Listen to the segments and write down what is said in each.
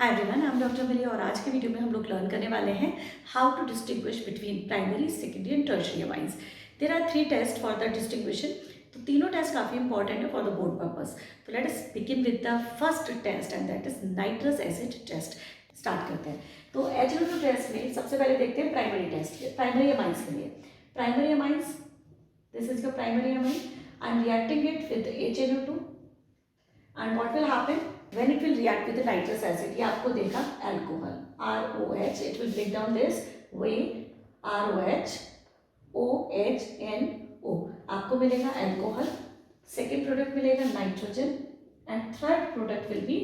Hi everyone, I am doctor Mili और आज के वीडियो में हम लोग लर्न करने वाले हैं how to distinguish between primary, secondary and tertiary amines. There are 3 test for the distinction. तो तीनों टेस्ट काफ़ी इंपॉर्टेंट है फॉर द बोर्ड पर्पस। तो let us begin with the first test and that is nitrous acid test. Start करते हैं। तो HNO2 test में सबसे पहले देखते हैं प्राइमरी टेस्ट, प्राइमरी अमाइंस के लिए। Primary amines, this is your primary amine. I am reacting it with HNO2 and what will happen when it will react with the nitrous acid? ये आपको देगा alcohol ROH, it will break down this way ROH OHNO, आपको मिलेगा alcohol, second product मिलेगा nitrogen and third product will be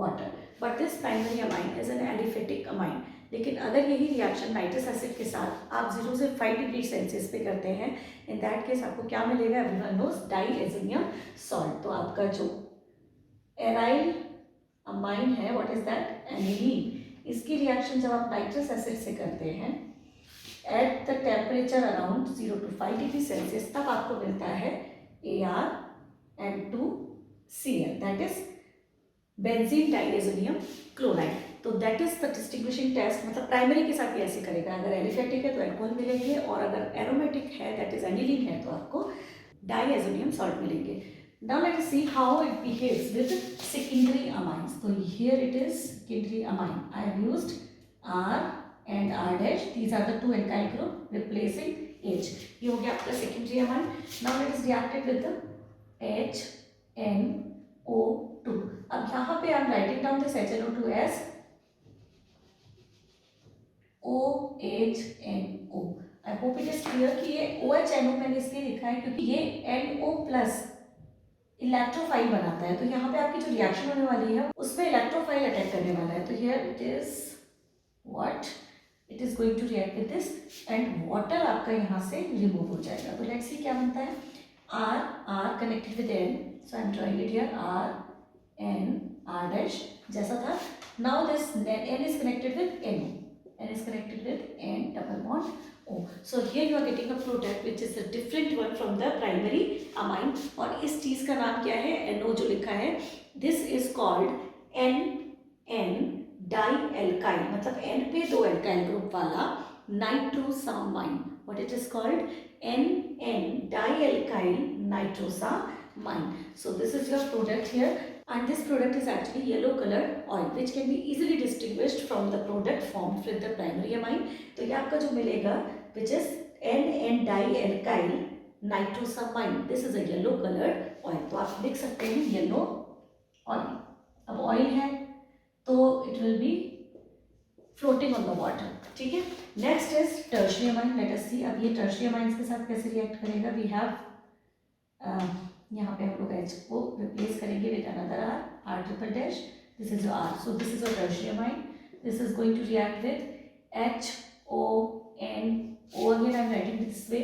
water. But this primary amine is an aliphatic amine. लेकिन अगर यही reaction nitrous acid के साथ आप 0 से 5 डिग्री सेल्सियस पे करते हैं, इन दैट केस आपको क्या मिलेगा? Everyone knows diazonium salt. तो आपका जो एराइल अमाइन है, व्हाट इज दैट? एनिलीन। इसकी रिएक्शन जब आप नाइट्रस एसिड से करते हैं at the temperature around 0 to 5 degree Celsius, तब आपको मिलता है ArN2Cl, that is benzene diazonium chloride. तो that is the distinguishing test. मतलब प्राइमरी के साथ ये ऐसे करेगा, अगर एलिफेटिक है तो अल्कोहल मिलेंगे और अगर एरोमेटिक है दैट इज एनिलीन है तो आपको डाईएज़ोनियम सॉल्ट मिलेंगे। Now let us see how it behaves with secondary amines. So here it is secondary amine. I have used R and R dash. These are the two alkyl group replacing H. ये हो गया आपका secondary amine. Now let us react it with the HNO2. अब यहाँ पे I am writing down this HNO2 as OHNO. I hope it is clear कि ये OHNO मैंने इसलिए लिखा है क्योंकि ये NO प्लस इलेक्ट्रोफाइल बनाता है। तो यहाँ पे आपकी जो रिएक्शन होने वाली है उसमें इलेक्ट्रोफाइल अटैक करने वाला है। तो here it is what it is going to react with this and water आपका यहाँ से रिमूव हो जाएगा। तो लेट्स सी क्या बनता है। R connected with N, so I am drawing it here RN R dash जैसा था। Now this N is connected with NO, N is connected with N double bond O. So here you are getting a product which is a different one from the primary amine. और इस चीज़ का नाम क्या है? NO जो लिखा है, this is called NN dialkyl, मतलब N पे 2 alkyl group वाला nitrosamine. What it is called? NN dialkyl nitrosamine. So this is your product here. And this product is actually yellow colored oil which can be easily distinguished from the product formed with the primary amine. तो ये आपका जो मिलेगा which is NN dialkyl nitrosamine. This is a yellow colored oil. तो आप लिख सकते हैं yellow oil. अब oil है तो it will be floating on the water. ठीक है। Next is tertiary amine. Let us see अब ये tertiary amines के साथ कैसे react करेगा। We have यहाँ पे हम लोग H को रिप्लेस करेंगे with another R triple dash. This is R, so this is your tertiary amine. This is going to react with HONO। Again I am writing this way.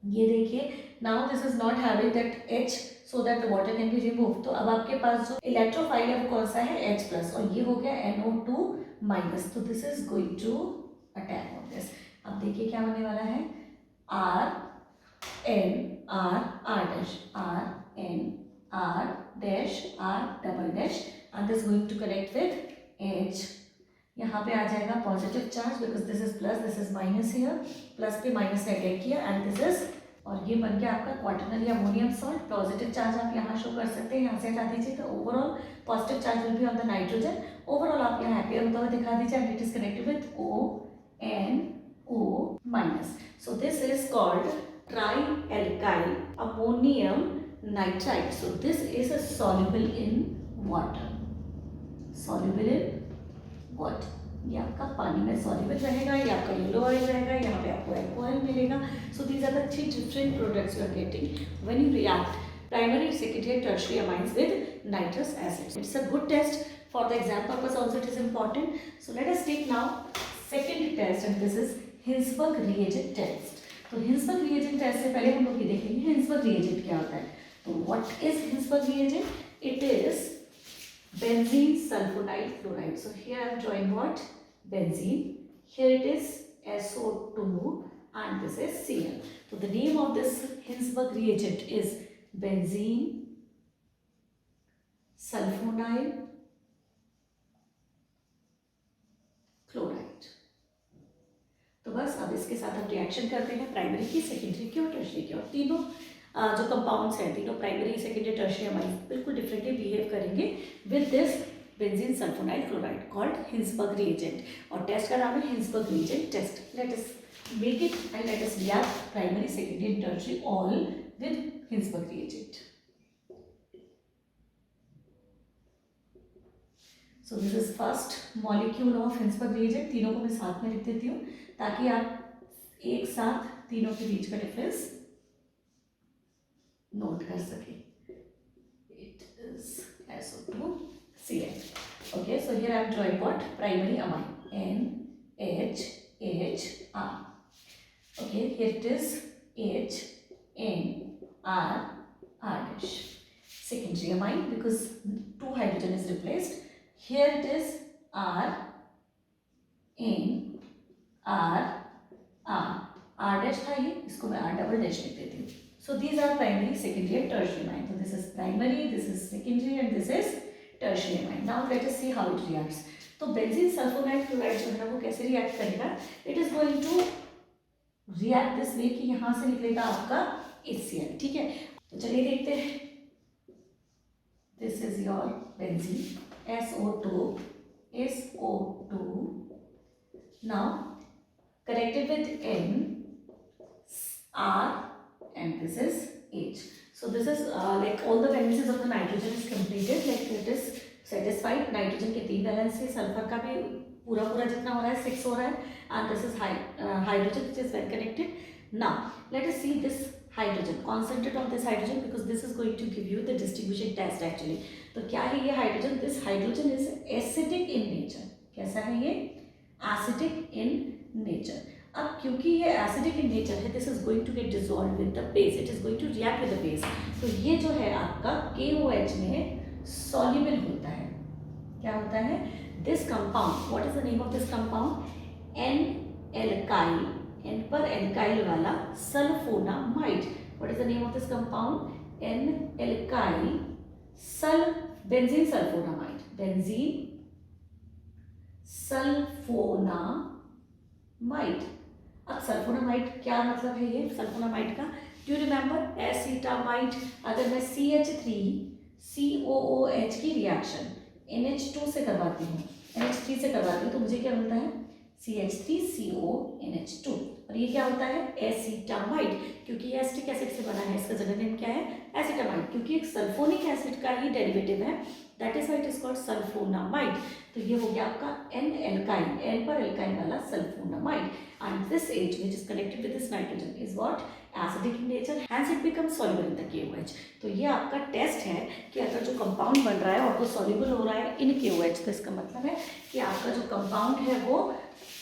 ये देखिए, now this is not having that H so that the water can be remove. तो अब आपके पास जो electrophile है वो कौन सा है? H प्लस, और ये हो गया NO2 माइनस। तो this is going to attack on this. अब देखिए क्या होने वाला है। RN R dash RN R dash R double dash and this is going to connect with H. यहाँ पे आ जाएगा positive charge because this is plus, this is minus here. Plus पे माइनस ने अटैक किया एंड दिस इज, और ये बन गया आपका quaternary ammonium salt. Positive charge आप यहाँ शो कर सकते हैं, यहाँ से हटा दीजिए तो overall positive charge will be on the nitrogen. Overall आप यहाँ हैप्पियर होता हुआ दिखा दीजिए and it is connected with ONO minus. So this is called trialkyl ammonium nitrite. So this is a soluble in water. Soluble in what? ये आपका पानी में soluble रहेगा, ये आपका yellow oil रहेगा, यहाँ पे आपको alcohol मिलेगा. So these are the 3 different products you are getting when you react primary, secondary and tertiary amines with nitrous acid. It's a good test for the exam purpose also. It is important. So let us take now second test and this is Hinsberg reagent test. तो Hinsberg reagent test से पहले हम लोग ये देखेंगे Hinsberg reagent क्या होता है। तो what is Hinsberg reagent? It is benzene sulphonyl chloride. So here I am drawing what? Benzene. Here it is SO2 and this is Cl. So the name of this Hinsberg reagent is benzene sulfonyl पास। अब इसके साथ हम reaction करते हैं primary की, secondary की और tertiary की, और तीनों जो कंपाउंड्स हैं, तीनों प्राइमरी, सेकेंडरी, टर्शियरी अमाइन बिल्कुल डिफरेंटली बिहेव करेंगे with this benzene sulphonyl chloride called Hinsberg reagent, और टेस्ट का नाम है Hinsberg reagent test. Let us make it and let us react primary, secondary and tertiary all with Hinsberg reagent. So this is first molecule of Hinsberg reagent. तीनों को मैं साथ में लिख देती हूँ ताकि आप एक साथ तीनों के बीच का डिफरेंस नोट कर सके। It is SO2Cl. Okay, so here I am drawing what? Primary amine, NHHR. Okay, here it is HNR dash. Secondary amine, because 2 hydrogen is replaced. Here it is RNR dash था ये, इसको मैं R double dash लिख देती हूँ. So these are primary, secondary and tertiary amine. So this is primary, this is secondary and this is tertiary amine. Now let us see how it reacts. तो benzene sulphonyl chloride जो है ना वो कैसे react करेगा? It is going to react this way कि यहाँ से निकलेगा आपका HCl, ठीक है? तो चलिए देखते हैं। This is your benzene SO2 now connected with N, R and this is H. So this is like all the valencies of the nitrogen is completed, like it is satisfied. Nitrogen के 3 valency, sulphur का भी पूरा जितना हो रहा है 6 हो रहा है, and this is hydrogen which is well connected. Now let us see this hydrogen, concentrate of this hydrogen, because this is going to give you the distinguishing test actually. तो क्या है ये hydrogen? This hydrogen is acidic in nature. कैसा है ये? Acidic in nature. अब क्योंकि ये एसिडिक इन नेचर है, this is going to get dissolve with the base, it is going to react with the base. तो ये जो है आपका KOH में सॉल्युबल होता है। क्या होता है? This compound, what is the name of this compound? N alkyl, N पर एल्काइल वाला sulphonamide. What is the name of this compound? N alkyl benzene sulphonamide, benzene sulphonamide. अब सल्फोनामाइड क्या मतलब है ये सल्फोनामाइड का? Do you remember acetamide? अगर मैं CH3COOH की रिएक्शन NH2 से करवाती हूँ, NH3 से करवाती हूँ, तो मुझे क्या मिलता है? CH3CONH2। और ये क्या होता है? एसिटामाइड, क्योंकि ये एसिटिक एसिड से बना है। इसका जनरल नेम क्या है? एसिटामाइड, क्योंकि एक सल्फोनिक एसिड का ही डेरिवेटिव है, that is why it is called sulphonamide. तो ये हो गया आपका N एल्काइल, N पर एल्काइल वाला sulphonamide, and this H which is connected with this nitrogen is what? Acidic in nature, hence it becomes soluble in the KOH. तो ये आपका टेस्ट है कि अगर जो कंपाउंड बन रहा है और वो सॉल्युबल हो रहा है इन KOH, तो इसका मतलब है कि आपका जो कंपाउंड है वो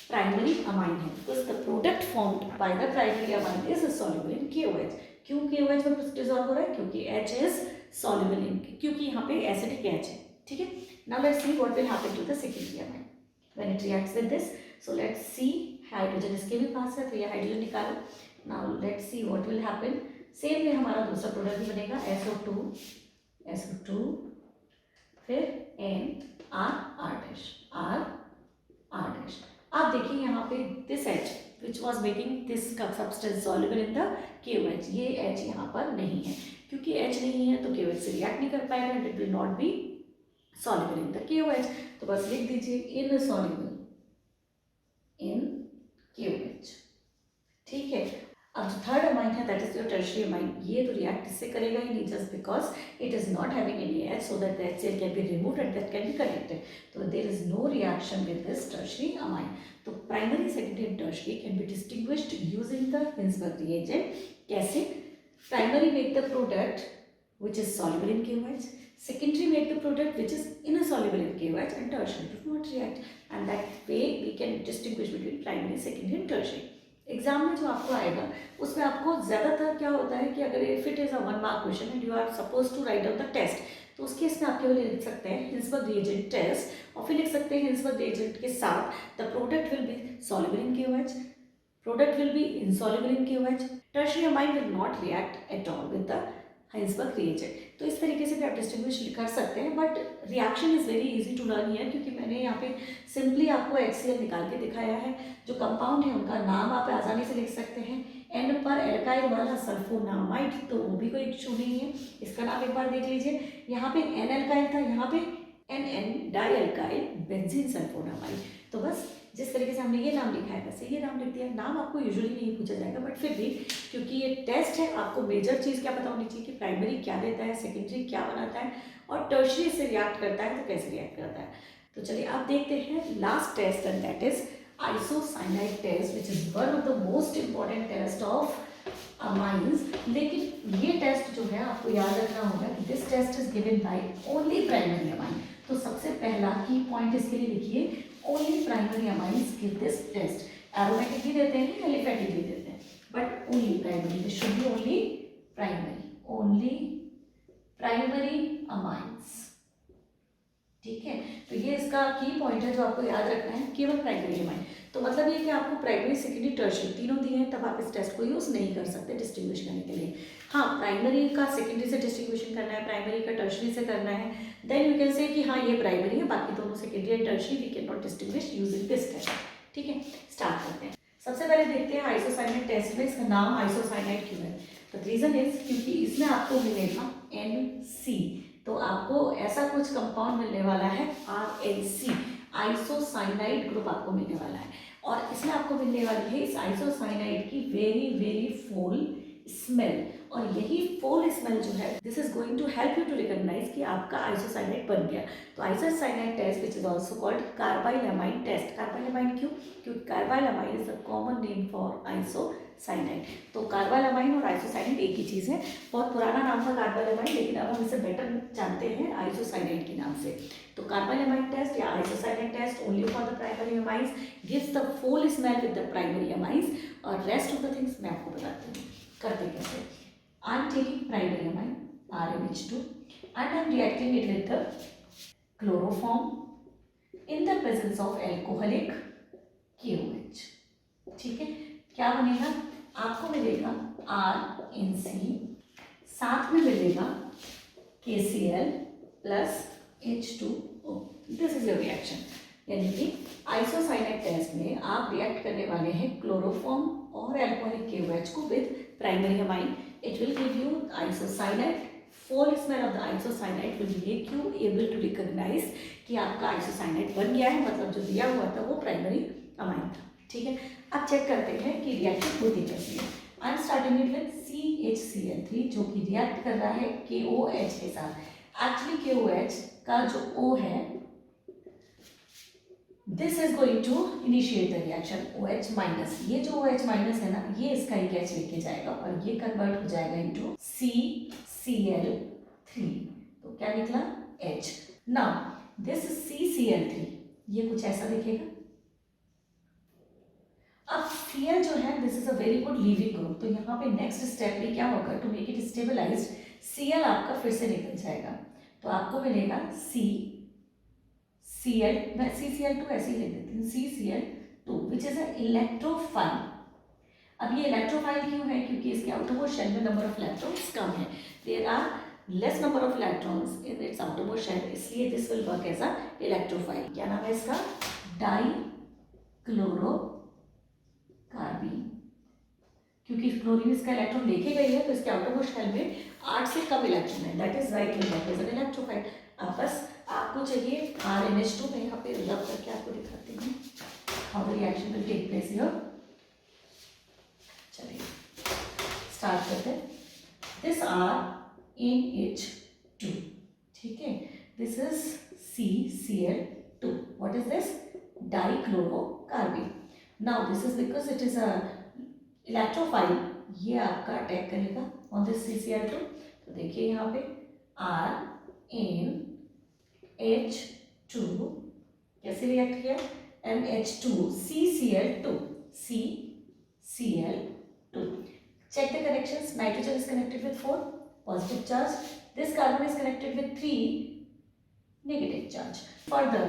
प्राइमरी अमाइन है, because the product formed by the primary amine is soluble in KOH। क्यों KOH में डिसॉल्व हो रहा है? क्योंकि H इज सॉल्युबल इन, क्योंकि यहाँ पे एसिडिक H है, ठीक है? Now let's see what will happen to the secondary amine when it reacts with this. So let's see, hydrogen इसके भी पास है, तो ये हाइड्रोजन निकालो। Now let's see what will happen. Same में हमारा दूसरा प्रोडक्ट भी बनेगा SO2, फिर NR डैश, R डैश। आप देखिए यहाँ पे this H which was making this substance soluble in the KOH, ये H यहाँ पर नहीं है, क्योंकि H नहीं है तो KOH से रिएक्ट नहीं कर पाएगा, and it will not be soluble in the KOH। तो बस लिख दीजिए insoluble in KOH, ठीक है? अब जो थर्ड अमाइन है that is your tertiary amine, ये तो रिएक्ट इससे करेगा ही नहीं, just because it is not having any H, so that that HCl can be removed and that can be connected. तो there is no reaction with this tertiary amine. तो primary, secondary and tertiary can be distinguished using the Hinsberg reagent. कैसे? Primary make the product which is soluble in KOH, secondary make the product which is insoluble in KOH, and tertiary do not react, and that way we can distinguish between primary, secondary and tertiary। Exam में जो आपको आएगा उसमें आपको ज़्यादातर क्या होता है कि अगर if it is a 1 mark question and you are suppose to write out the test, तो उस केस में आप केवल लिख सकते हैं हिंसबर्ग रिएजेंट टेस्ट, और फिर लिख सकते हैं हिंसबर्ग रिएजेंट के साथ the product will be soluble in KOH, product will be insoluble in KOH, tertiary amine will not react at all with the Hinsberg reagent. तो इस तरीके से भी आप डिस्टिंग्विश कर सकते हैं, but reaction is very easy to learn here, क्योंकि मैंने यहाँ पे सिंपली आपको HCl निकाल के दिखाया है। जो कंपाउंड है उनका नाम आप आसानी से लिख सकते हैं। एन पर एल्काइल वाला सल्फोनामाइड, तो वो भी कोई इशू नहीं है, इसका नाम एक बार देख लीजिए। यहाँ पे एन एल्काइल था, यहाँ पे NN di alkyl benzene sulphonamide. तो बस जिस तरीके से हमने ये नाम लिखा है वैसे ये नाम लिख दिया। नाम आपको यूजुअली नहीं पूछा जाएगा, बट फिर भी क्योंकि ये टेस्ट है, आपको मेजर चीज़ क्या पता होनी चाहिए कि प्राइमरी क्या देता है, सेकेंडरी क्या बनाता है, और टर्शरी से रिएक्ट करता है तो कैसे रिएक्ट करता है। तो चलिए आप देखते हैं last test, and that is isocyanide test, which is one of the most important test of amines. लेकिन ये टेस्ट जो है आपको याद रखना होगा कि this test is given by only primary amine. तो सबसे पहला की पॉइंट इसके लिए लिखिए, only primary amines give this test. Aromatic भी देते हैं, एलिफेटिक भी देते हैं, but only primary, this should be only primary, only primary amines. ठीक है, तो ये इसका की पॉइंट है जो आपको याद रखना है, केवल प्राइमरी अमाइन। तो मतलब ये कि आपको प्राइमरी, सेकेंडरी, टर्शियरी तीनों दिए हैं, तब आप इस टेस्ट को यूज़ नहीं कर सकते डिस्टिंग्विश करने के लिए। हाँ, प्राइमरी का सेकेंडरी से डिस्टिंग्विशन करना है, प्राइमरी का टर्शियरी से करना है, देन यू कैन से कि हाँ ये प्राइमरी है, बाकी दोनों secondary and tertiary, we can not distinguish using this test. ठीक है, स्टार्ट करते हैं। सबसे पहले देखते हैं आइसोसाइनाइड टेस्ट में इसका नाम आइसोसाइनाइड क्यों है। तो रीज़न इज क्योंकि इसमें आपको मिलेगा NC, तो आपको ऐसा कुछ कंपाउंड मिलने वाला है RNC, आइसोसाइनाइड ग्रुप आपको मिलने वाला है, और इसमें आपको मिलने वाली है इस आइसोसाइनाइड की वेरी वेरी फुल स्मेल। और यही फुल स्मेल जो है, this is going to help you to recognise कि आपका आइसोसाइनाइड बन गया। तो isocyanide test which is also called carbylamine test. Carbylamine क्यों? क्योंकि carbylamine is the common name for isocyanide. तो कार्बाइलमाइन और आइसोसाइनाइड एक ही चीज़ है। बहुत पुराना नाम था कार्बाइलमाइन, लेकिन अब हम इसे बेटर जानते हैं आइसोसाइनाइड के नाम से। तो कार्बाइलमाइन टेस्ट या isocyanide test only for the primary amines gives the foul smell with the primary amines, और रेस्ट ऑफ द थिंग्स मैं आपको बताती हूँ करते कैसे। I am taking primary amine RNH2 and I am reacting it with the chloroform in the presence of alcoholic KOH। ठीक है, क्या बनेगा? आपको मिलेगा RNC, साथ में मिलेगा KCl plus H2O। This is your reaction. यानी कि आइसोसाइनाइड टेस्ट में आप रिएक्ट करने वाले हैं क्लोरोफॉर्म और एल्कोहलिक KOH को with primary amine. It will give you isocyanide. Foul smell of the isocyanide will make you able to recognise कि आपका आइसोसाइनाइड बन गया है, मतलब जो दिया हुआ था वो प्राइमरी अमाइन था। ठीक है, अब चेक करते हैं कि रिएक्शन होती कैसी है। I am starting it with CHCl3 जो कि रिएक्ट कर रहा है KOH के साथ। एक्चुअली KOH का जो O है, this is going to initiate the reaction OH minus. ये जो OH माइनस है ना, ये इसका एक H लेके जाएगा और ये कन्वर्ट हो जाएगा इनटू CCl3। तो क्या निकला? H। नाउ दिस CCl3 ये कुछ ऐसा दिखेगा। अब Cl जो है, this is a very good leaving group, तो यहाँ पे नेक्स्ट स्टेप में क्या होगा? To make it stabilised, Cl आपका फिर से निकल जाएगा, तो आपको मिलेगा CCl, मैं CCl2 ऐसे ही लिख देती हूँ, CCl2 which is a electrophile. अब ये इलेक्ट्रोफाइल क्यों है? क्योंकि इसके आउटरमोस्ट शेल में नंबर ऑफ इलेक्ट्रॉन्स कम है, there are less number of electrons in its outermost shell, इसलिए this will work as a electrophile. क्या नाम है इसका? Dichlorocarbene. क्योंकि क्लोरीन इसका इलेक्ट्रॉन लेके गई है, तो इसके आउटरमोस्ट शेल में 8 से कम इलेक्ट्रॉन है, that is right will work as an electrophile. अब बस आपको चाहिए RNH2 में, यहाँ पे रब करके आपको दिखाती हूँ how the reaction will take place here. चलिए स्टार्ट करते हैं। दिस RNH2, ठीक है, this is CCl2। What is this? Dichlorocarbon. Now this is because it is a electrophile, ये आपका अटैक करेगा ऑन दिस CCl2। तो देखिए यहाँ पे RNH2 कैसे रिएक्ट किया? NH2 CCl2 CCl2। Check the connections. Nitrogen is connected with 4 positive charge. This carbon is connected with 3 negative charge. Further,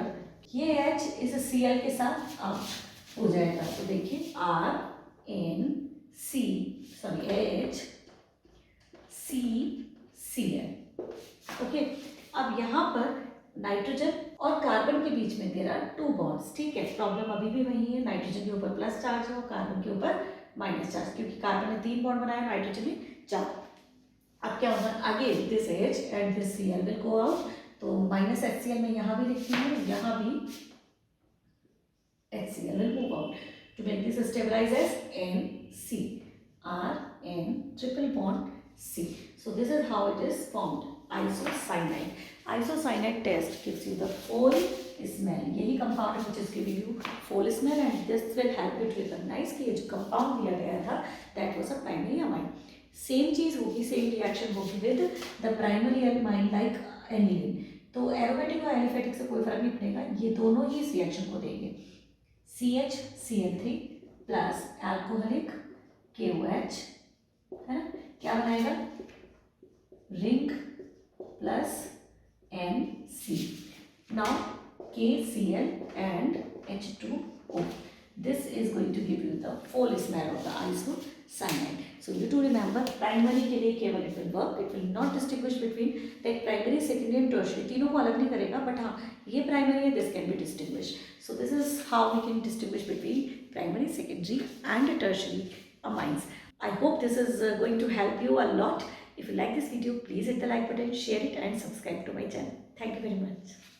ये H इस Cl के साथ out हो जाएगा, तो देखिए RNC H CCl Cl. Okay, अब यहाँ पर नाइट्रोजन और कार्बन के बीच में देर आर 2 बॉन्ड्स. ठीक है, प्रॉब्लम अभी भी वही है, नाइट्रोजन के ऊपर प्लस चार्ज है और कार्बन के ऊपर माइनस चार्ज, क्योंकि कार्बन ने 3 बॉन्ड बनाया, नाइट्रोजन ने 4. अब क्या होगा आगे, this H and this Cl will go out, तो माइनस HCl मैं यहाँ भी लिखती हूँ, यहाँ भी HCl will move out. To make this stabilize as NC, RN triple bond C. So this is how it is formed. Isocyanide. Isocyanide test gives you the full smell. यही compound which is giving you full smell, and this will help you to recognize कि ये जो compound दिया गया था that was a primary amine. Same चीज़ होगी, same reaction होगी with the primary amine like aniline. तो एरोमेटिक और एलिफेटिक से कोई फर्क नहीं पड़ेगा, ये दोनों ही इस रिएक्शन को देंगे. CHCl3 प्लस एल्कोहलिक KOH, है ना, क्या बनाएगा, ring plus NC. Now KCl and H2O. This is going to give you the full smell of the isocyanide. So you to remember, primary के लिए केवल it will work, it will not distinguish between like primary, secondary and tertiary. तीनों को अलग नहीं करेगा, but हाँ ये primary है, this can be distinguished. So this is how we can distinguish between primary, secondary and tertiary amines. I hope this is going to help you a lot. If you like this video, please hit the like button, share it and subscribe to my channel. Thank you very much.